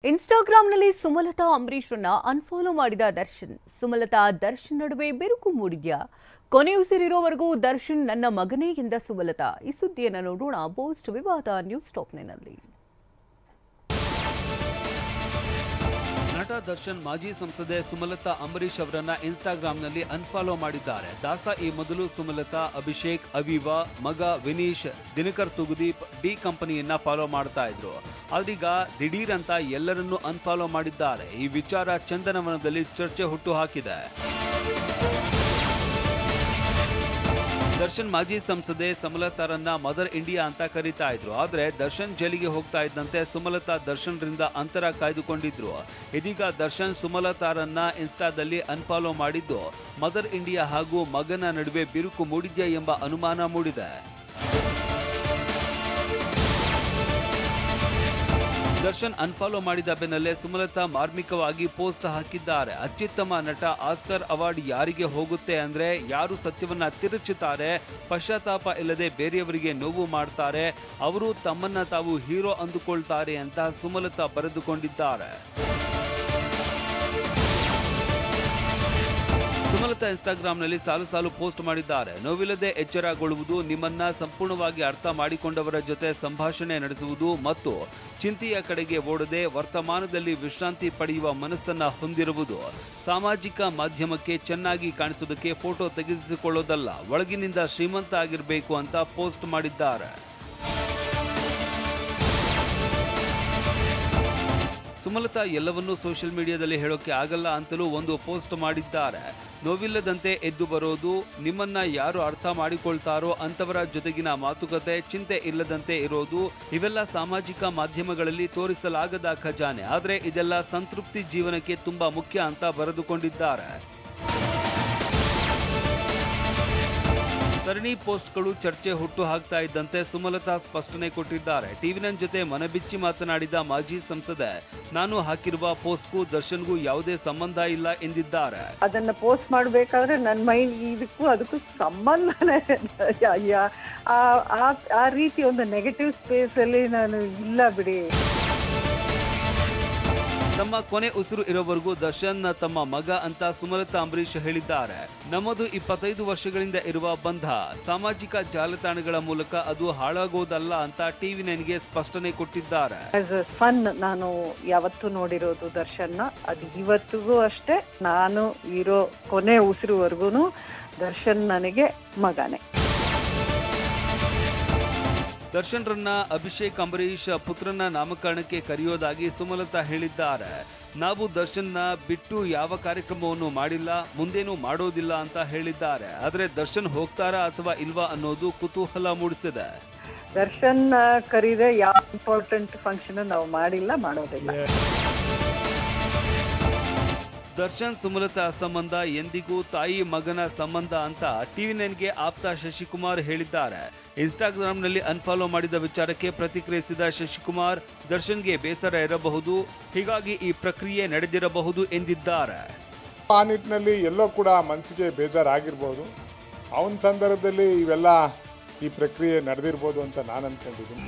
ಇನ್ಸ್ಟಾಗ್ರಾಂನಲ್ಲಿ Sumalatha ಅಂಬರೀಶ್ರನ್ನ unfollow ಮಾಡಿದ ದರ್ಶನ್. ಸುಮಲತಾ ದರ್ಶನ್ ನಡುವೆ ಬಿರುಕು ಮೂಡಿದ್ಯಾ? ಕೊನೆಯುಸಿರಿರೋವರೆಗೂ ದರ್ಶನ್ ನನ್ನ ಮಗನೇ ಎಂದ ಸುಮಲತಾ. ಈ ಸುದ್ದಿಯನ್ನು ನೋಡೋಣ ಪೋಸ್ಟ್ ವಿವಾದ ನ್ಯೂಸ್ ಟಾಪ್ನಲ್ಲಿ. ನಟ ದರ್ಶನ್ ಮಾಜಿ ಸಂಸದೆ ಸುಮಲತಾ ಅಂಬರೀಶ್ ಅವರನ್ನ ಇನ್ಸ್ಟಾಗ್ರಾಂನಲ್ಲಿ ಅನ್ಫಾಲೋ ಮಾಡಿದ್ದಾರೆ. ದಾಸ ಈ ಮೊದಲು ಸುಮಲತಾ, ಅಭಿಷೇಕ್, ಅವೀವಾ, ಮಗ ವಿನೀಶ್, ದಿನಕರ್ ತುಗುದೀಪ್, ಡಿ ಕಂಪನಿಯನ್ನ ಫಾಲೋ ಮಾಡ್ತಾ ಇದ್ರು. ಆದ್ರೀಗ ದಿಢೀರ್ ಅಂತ ಎಲ್ಲರನ್ನೂ ಅನ್ಫಾಲೋ ಮಾಡಿದ್ದಾರೆ. ಈ ವಿಚಾರ ಚಂದನವನದಲ್ಲಿ ಚರ್ಚೆ ಹುಟ್ಟು ಹಾಕಿದೆ. ದರ್ಶನ್ ಮಾಜಿ ಸಂಸದೆ ಸುಮಲತಾರನ್ನ ಮದರ್ ಇಂಡಿಯಾ ಅಂತ ಕರೀತಾ ಇದ್ರು. ಆದ್ರೆ ದರ್ಶನ್ ಜೈಲಿಗೆ ಹೋಗ್ತಾ ಇದ್ದಂತೆ ಸುಮಲತಾ ದರ್ಶನ್ರಿಂದ ಅಂತರ ಕಾಯ್ದುಕೊಂಡಿದ್ರು. ಇದೀಗ ದರ್ಶನ್ ಸುಮಲತಾರನ್ನ ಇನ್ಸ್ಟಾದಲ್ಲಿ ಅನ್ಫಾಲೋ ಮಾಡಿದ್ದು ಮದರ್ ಇಂಡಿಯಾ ಹಾಗೂ ಮಗನ ನಡುವೆ ಬಿರುಕು ಮೂಡಿದ್ಯಾ ಎಂಬ ಅನುಮಾನ ಮೂಡಿದೆ. ದರ್ಶನ್ ಅನ್ಫಾಲೋ ಮಾಡಿದ ಬೆನ್ನಲ್ಲೇ ಸುಮಲತಾ ಮಾರ್ಮಿಕವಾಗಿ ಪೋಸ್ಟ್ ಹಾಕಿದ್ದಾರೆ. ಅತ್ಯುತ್ತಮ ನಟ ಆಸ್ಕರ್ ಅವಾರ್ಡ್ ಯಾರಿಗೆ ಹೋಗುತ್ತೆ ಅಂದ್ರೆ ಯಾರು ಸತ್ಯವನ್ನ ತಿರುಚುತ್ತಾರೆ, ಪಶ್ಚಾತ್ತಾಪ ಇಲ್ಲದೆ ಬೇರೆಯವರಿಗೆ ನೋವು ಮಾಡ್ತಾರೆ, ಅವರು ತಮ್ಮನ್ನ ತಾವು ಹೀರೋ ಅಂದುಕೊಳ್ತಾರೆ ಅಂತ ಸುಮಲತಾ ಬರೆದುಕೊಂಡಿದ್ದಾರೆ. ಸುಮಲತಾ ಇನ್ಸ್ಟಾಗ್ರಾಂನಲ್ಲಿ ಸಾಲು ಪೋಸ್ಟ್ ಮಾಡಿದ್ದಾರೆ. ನೋವಿಲ್ಲದೆ ಎಚ್ಚರಗೊಳ್ಳುವುದು, ನಿಮ್ಮನ್ನ ಸಂಪೂರ್ಣವಾಗಿ ಅರ್ಥ ಮಾಡಿಕೊಂಡವರ ಜೊತೆ ಸಂಭಾಷಣೆ ನಡೆಸುವುದು ಮತ್ತು ಚಿಂತೆಯ ಕಡೆಗೆ ಓಡದೆ ವರ್ತಮಾನದಲ್ಲಿ ವಿಶ್ರಾಂತಿ ಪಡೆಯುವ ಮನಸ್ಸನ್ನ ಹೊಂದಿರುವುದು, ಸಾಮಾಜಿಕ ಮಾಧ್ಯಮಕ್ಕೆ ಚೆನ್ನಾಗಿ ಕಾಣಿಸುವುದಕ್ಕೆ ಫೋಟೋ ತೆಗೆಸಿಕೊಳ್ಳೋದಲ್ಲ, ಒಳಗಿನಿಂದ ಶ್ರೀಮಂತ ಆಗಿರಬೇಕು ಅಂತ ಪೋಸ್ಟ್ ಮಾಡಿದ್ದಾರೆ. ಸುಮಲತಾ ಎಲ್ಲವನ್ನೂ ಸೋಷಿಯಲ್ ಮೀಡಿಯಾದಲ್ಲಿ ಹೇಳೋಕೆ ಆಗಲ್ಲ ಅಂತಲೂ ಒಂದು ಪೋಸ್ಟ್ ಮಾಡಿದ್ದಾರೆ. ನೋವಿಲ್ಲದಂತೆ ಎದ್ದು ಬರೋದು, ನಿಮ್ಮನ್ನ ಯಾರು ಅರ್ಥ ಮಾಡಿಕೊಳ್ತಾರೋ ಅಂತವರ ಜೊತೆಗಿನ ಮಾತುಕತೆ, ಚಿಂತೆ ಇಲ್ಲದಂತೆ ಇರೋದು, ಇವೆಲ್ಲ ಸಾಮಾಜಿಕ ಮಾಧ್ಯಮಗಳಲ್ಲಿ ತೋರಿಸಲಾಗದ ಖಜಾನೆ. ಆದ್ರೆ ಇದೆಲ್ಲ ಸಂತೃಪ್ತಿ ಜೀವನಕ್ಕೆ ತುಂಬಾ ಮುಖ್ಯ ಅಂತ ಬರೆದುಕೊಂಡಿದ್ದಾರೆ. ಸರಣಿ ಪೋಸ್ಟ್ಗಳು ಚರ್ಚೆ ಹುಟ್ಟು ಹಾಕ್ತಾ ಇದ್ದಂತೆ ಸುಮಲತಾ ಸ್ಪಷ್ಟನೆ ಕೊಟ್ಟಿದ್ದಾರೆ. ಟಿವಿ9 ಜೊತೆ ಮನಬಿಚ್ಚಿ ಮಾತನಾಡಿದ ಮಾಜಿ ಸಂಸದೆ, ನಾನು ಹಾಕಿರುವ ಪೋಸ್ಟ್ಗೂ ದರ್ಶನ್ಗೂ ಯಾವುದೇ ಸಂಬಂಧ ಇಲ್ಲ ಎಂದಿದ್ದಾರೆ. ಅದನ್ನ ಪೋಸ್ಟ್ ಮಾಡಬೇಕಾದ್ರೆ ನನ್ನ ಮೈಂಡ್ ಇದಕ್ಕೂ ಅದಕ್ಕೂ ಸಂಬಂಧನೇ ಆ ರೀತಿ ಒಂದು ನೆಗೆಟಿವ್ ಸ್ಪೇಸ್ ಅಲ್ಲಿ ನಾನು ಇಲ್ಲ ಬಿಡಿ. ತಮ್ಮ ಕೊನೆ ಉಸಿರು ಇರೋವರೆಗೂ ದರ್ಶನ್ ತಮ್ಮ ಮಗ ಅಂತ ಸುಮಲತಾ ಅಂಬರೀಶ್ ಹೇಳಿದ್ದಾರೆ. ನಮ್ಮದು 25 ವರ್ಷಗಳಿಂದ ಇರುವ ಬಂಧ, ಸಾಮಾಜಿಕ ಜಾಲತಾಣಗಳ ಮೂಲಕ ಅದು ಹಾಳಾಗೋದಲ್ಲ ಅಂತ ಟಿವಿ9ಗೆ ಸ್ಪಷ್ಟನೆ ಕೊಟ್ಟಿದ್ದಾರೆ. ಫನ್ ನಾನು ಯಾವತ್ತೂ ನೋಡಿರೋದು ದರ್ಶನ್ನ, ಅದು ಇವತ್ತಿಗೂ ಅಷ್ಟೇ. ನಾನು ಇರೋ ಕೊನೆ ಉಸಿರುವರೆಗೂ ದರ್ಶನ್ ನನಗೆ ಮಗನೇ. ದರ್ಶನ್ರನ್ನ ಅಭಿಷೇಕ್ ಅಂಬರೀಶ್ ಪುತ್ರನ ನಾಮಕರಣಕ್ಕೆ ಕರೆಯೋದಾಗಿ ಸುಮಲತಾ ಹೇಳಿದ್ದಾರೆ. ನಾವು ದರ್ಶನ್ನ ಬಿಟ್ಟು ಯಾವ ಕಾರ್ಯಕ್ರಮವನ್ನು ಮಾಡಿಲ್ಲ, ಮುಂದೇನೂ ಮಾಡೋದಿಲ್ಲ ಅಂತ ಹೇಳಿದ್ದಾರೆ. ಆದ್ರೆ ದರ್ಶನ್ ಹೋಗ್ತಾರಾ ಅಥವಾ ಇಲ್ವಾ ಅನ್ನೋದು ಕುತೂಹಲ ಮೂಡಿಸಿದೆ. ದರ್ಶನ್ ಕರೀದೆ ಯಾವ ಇಂಪಾರ್ಟೆಂಟ್ ಫಂಕ್ಷನ್ ನಾವು ಮಾಡಿಲ್ಲ, ಮಾಡೋದಿಲ್ಲ. ದರ್ಶನ್ ಸುಮಲತಾ ಸಂಬಂಧ ಎಂದಿಗೂ ತಾಯಿ ಮಗನ ಸಂಬಂಧ ಅಂತ ಟಿವಿ9ಗೆ ಆಪ್ತ ಶಶಿಕುಮಾರ್ ಹೇಳಿದ್ದಾರೆ. ಇನ್ಸ್ಟಾಗ್ರಾಂನಲ್ಲಿ ಅನ್ಫಾಲೋ ಮಾಡಿದ ವಿಚಾರಕ್ಕೆ ಪ್ರತಿಕ್ರಿಯಿಸಿದ ಶಶಿಕುಮಾರ್, ದರ್ಶನ್ಗೆ ಬೇಸರ ಇರಬಹುದು, ಹೀಗಾಗಿ ಈ ಪ್ರಕ್ರಿಯೆ ನಡೆದಿರಬಹುದು ಎಂದಿದ್ದಾರೆ. ಆ ನಿಟ್ಟಿನಲ್ಲಿ ಎಲ್ಲೋ ಕೂಡ ಮನಸ್ಸಿಗೆ ಬೇಜಾರಾಗಿರ್ಬೋದು. ಅವನ ಸಂದರ್ಭದಲ್ಲಿ ಇವೆಲ್ಲ ಈ ಪ್ರಕ್ರಿಯೆ ನಡೆದಿರ್ಬೋದು ಅಂತ ನಾನು ಅನ್ಕೊಂಡಿದ್ದೀನಿ.